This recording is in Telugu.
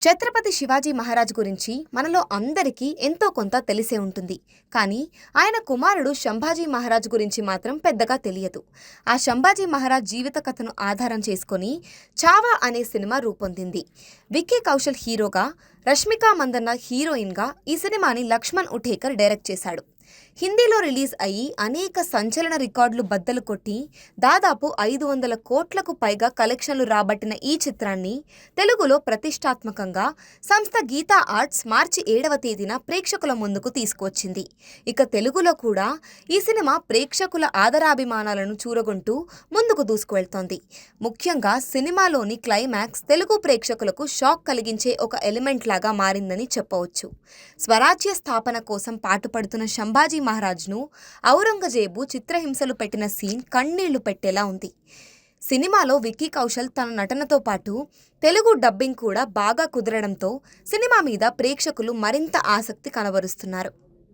ఛత్రపతి శివాజీ మహారాజ్ గురించి మనలో అందరికీ ఎంతో కొంత తెలిసే ఉంటుంది. కానీ ఆయన కుమారుడు శంభాజీ మహారాజ్ గురించి మాత్రం పెద్దగా తెలియదు. ఆ శంభాజీ మహారాజ్ జీవిత కథను ఆధారం చేసుకొని చావా అనే సినిమా రూపొందింది. విక్కీ కౌశల్ హీరోగా, రష్మిక మందన్న హీరోయిన్గా ఈ సినిమాని లక్ష్మణ్ ఉఠేకర్ డైరెక్ట్ చేశాడు. హిందీలో రిలీజ్ అయ్యి అనేక సంచలన రికార్డులు బద్దలు కొట్టి దాదాపు 500 కోట్లకు పైగా కలెక్షన్లు రాబట్టిన ఈ చిత్రాన్ని తెలుగులో ప్రతిష్టాత్మకంగా సంస్థ గీతా ఆర్ట్స్ మార్చి 7వ తేదీన ప్రేక్షకుల ముందుకు తీసుకువచ్చింది. ఇక తెలుగులో కూడా ఈ సినిమా ప్రేక్షకుల ఆదరాభిమానాలను చూరగొంటూ ముందుకు దూసుకువెళ్తోంది. ముఖ్యంగా సినిమాలోని క్లైమాక్స్ తెలుగు ప్రేక్షకులకు షాక్ కలిగించే ఒక ఎలిమెంట్ లాగా మారిందని చెప్పవచ్చు. స్వరాజ్య స్థాపన కోసం పాటుపడుతున్న శంభాజీ మహారాజ్ను ఔరంగజేబు చిత్రహింసలు పెట్టిన సీన్ కన్నీళ్లు పెట్టేలా ఉంది. సినిమాలో విక్కీ కౌశల్ తన నటనతో పాటు తెలుగు డబ్బింగ్ కూడా బాగా కుదరడంతో సినిమా మీద ప్రేక్షకులు మరింత ఆసక్తి కనబరుస్తున్నారు.